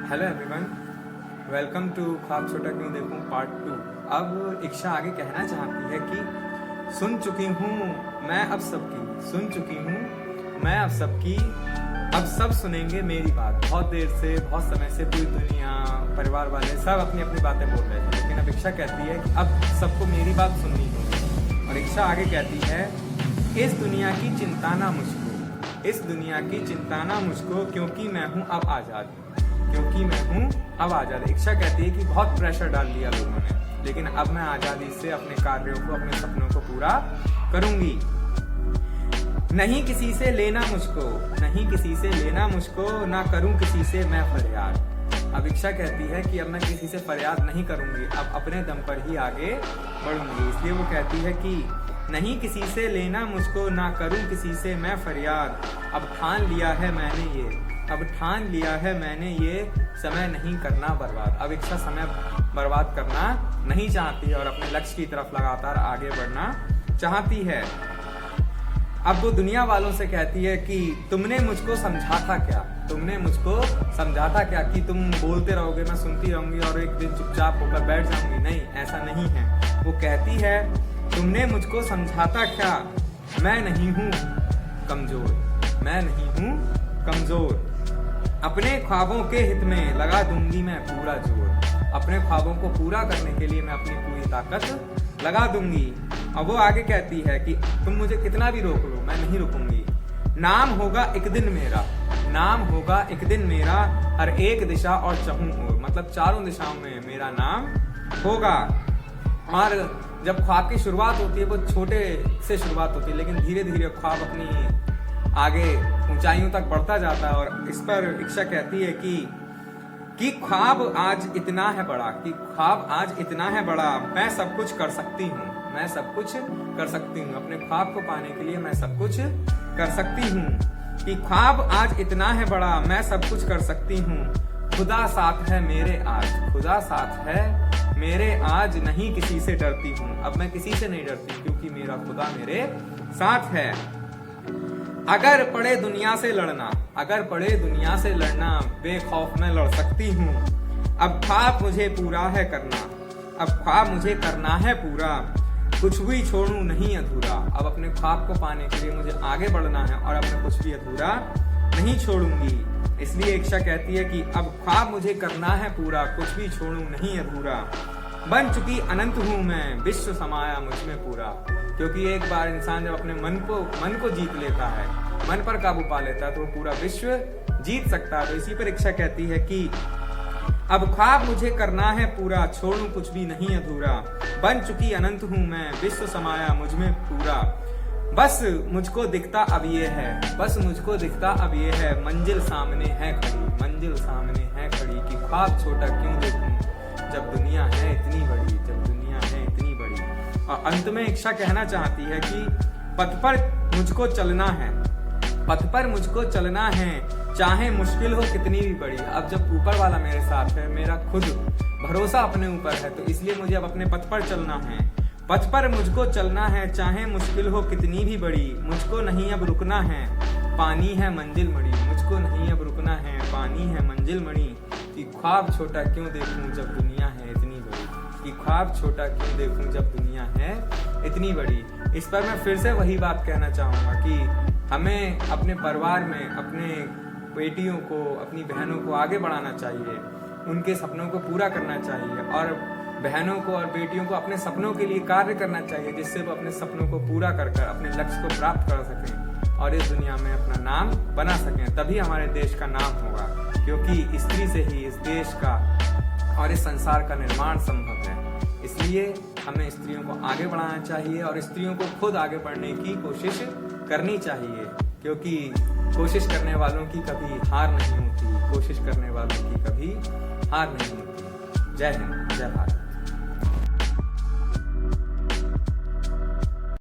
Hello everyone, welcome to ख्वाब छोटा क्यों देखूं पार्ट 2। अब इक्षा आगे कहना चाहती है कि सुन चुकी हूँ मैं अब सबकी, सुन चुकी हूँ मैं अब सबकी, अब सब सुनेंगे मेरी बात। बहुत देर से, बहुत समय से पूरी दुनिया, परिवार वाले सब अपनी अपनी बातें बोल रहे थे, लेकिन अब इक्षा कहती है कि अब सबको मेरी बात सुननी होगी। और इक्षा आगे कहती है, इस दुनिया की चिंता ना मुझको, इस दुनिया की चिंता ना मुझको, क्योंकि मैं हूँ अब आज़ाद, क्योंकि मैं हूँ अब आज़ाद। इक्षा कहती है कि बहुत प्रेशर डाल दिया लोगों ने, लेकिन अब मैं आज़ादी से अपने कार्यों को, अपने सपनों को पूरा करूंगी। नहीं किसी से लेना मुझको, नहीं किसी से लेना मुझको, ना करूं किसी से मैं फरियाद। अब इक्षा कहती है कि अब मैं किसी से फरियाद नहीं करूंगी, अब अपने दम पर ही आगे बढ़ूंगी। इसलिए वो कहती है कि नहीं किसी से लेना मुझको, ना करूं किसी से मैं फरियाद। अब ठान लिया है मैंने ये, अब ठान लिया है मैंने ये, समय नहीं करना बर्बाद। अब इच्छा समय बर्बाद करना नहीं चाहती और अपने लक्ष्य की तरफ लगातार आगे बढ़ना चाहती है। अब वो दुनिया वालों से कहती है कि तुमने मुझको समझा था क्या, तुमने मुझको समझा था क्या कि तुम बोलते रहोगे, मैं सुनती रहूंगी और एक दिन चुपचाप होकर बैठ जाऊंगी। नहीं, ऐसा नहीं है। वो कहती है, तुमने मुझको समझाता क्या, मैं नहीं हूँ कमजोर, मैं नहीं हूँ कमजोर। अपने ख्वाबों के हित में लगा दूंगी मैं पूरा जोर, अपने ख्वाबों को पूरा करने के लिए मैं अपनी पूरी ताकत लगा दूंगी। अब वो आगे कहती है कि तुम मुझे कितना भी रोक लो, मैं नहीं रुकूंगी। नाम होगा एक दिन मेरा, नाम होगा एक दिन मेरा, हर एक दिशा और चहूं ओर, मतलब चारों दिशाओं में मेरा नाम होगा। और जब ख्वाब की शुरुआत होती है वो छोटे से शुरुआत होती है, लेकिन धीरे धीरे ख्वाब अपनी आगे ऊंचाइयों तक बढ़ता जाता है। और इस पर इक्षा कहती है कि ख्वाब आज इतना है बड़ा, कि ख्वाब आज इतना है बड़ा, मैं सब कुछ कर सकती हूँ, मैं सब कुछ कर सकती हूँ। अपने ख्वाब को पाने के लिए मैं सब कुछ कर सकती हूँ। कि ख्वाब आज इतना है बड़ा, मैं सब कुछ कर सकती हूँ। खुदा साथ है मेरे आज, खुदा साथ है मेरे आज, नहीं किसी से डरती हूँ। अब मैं किसी से नहीं डरती क्योंकि मेरा खुदा मेरे साथ है। अगर पड़े दुनिया से लड़ना, अगर पड़े दुनिया से लड़ना, बेखौफ मैं लड़ सकती हूँ। अब ख्वाब मुझे पूरा है करना, अब ख्वाब मुझे करना है पूरा, कुछ भी छोड़ूं नहीं अधूरा। अब अपने ख्वाब को पाने के लिए मुझे आगे बढ़ना है और अब मैं कुछ भी अधूरा नहीं छोड़ूंगी। इसलिए इक्षा कहती है कि अब ख्वाब मुझे करना है पूरा, कुछ भी छोड़ूं नहीं अधूरा। बन चुकी अनंत हूं मैं, विश्व समाया मुझ में पूरा। क्योंकि एक बार इंसान जब अपने मन को जीत लेता है, मन पर काबू पा लेता है, तो वो पूरा विश्व जीत सकता है। तो इसी पर इक्षा कहती है कि अब ख्वाब मुझे करना है पूरा, छोड़ूं कुछ भी नहीं अधूरा। बन चुकी अनंत हूं मैं, विश्व समाया मुझ में पूरा। बस मुझको दिखता अब ये है, बस मुझको दिखता अब ये है, मंजिल सामने है खड़ी, मंजिल सामने है खड़ी। कि ख्वाब छोटा क्यों देखूं जब दुनिया है इतनी बड़ी, जब दुनिया है इतनी बड़ी। और अंत में इक्षा कहना चाहती है कि पथ पर मुझको चलना है, पथ पर मुझको चलना है, चाहे मुश्किल हो कितनी भी बड़ी। अब जब ऊपर वाला मेरे साथ है, मेरा खुद भरोसा अपने ऊपर है, तो इसलिए मुझे अब अपने पथ पर चलना है। पथ पर मुझको चलना है, चाहे मुश्किल हो कितनी भी बड़ी, मुझको नहीं अब रुकना है, पानी है मंजिल मड़ी, मुझको नहीं अब रुकना है, पानी है मंजिल मड़ी। कि ख्वाब छोटा क्यों देखूं जब दुनिया है इतनी बड़ी, कि ख्वाब छोटा क्यों देखूं जब दुनिया है इतनी बड़ी। इस पर मैं फिर से वही बात कहना चाहूँगा कि हमें अपने परिवार में अपने बेटियों को, अपनी बहनों को आगे बढ़ाना चाहिए, उनके सपनों को पूरा करना चाहिए और बहनों को और बेटियों को अपने सपनों के लिए कार्य करना चाहिए, जिससे वो अपने सपनों को पूरा कर कर अपने लक्ष्य को प्राप्त कर सकें और इस दुनिया में अपना नाम बना सकें। तभी हमारे देश का नाम होगा, क्योंकि स्त्री से ही इस देश का और इस संसार का निर्माण संभव है। इसलिए हमें स्त्रियों को आगे बढ़ाना चाहिए और स्त्रियों को खुद आगे बढ़ने की कोशिश करनी चाहिए, क्योंकि कोशिश करने वालों की कभी हार नहीं होती, कोशिश करने वालों की कभी हार नहीं होती। जय हिंद, जय भारत।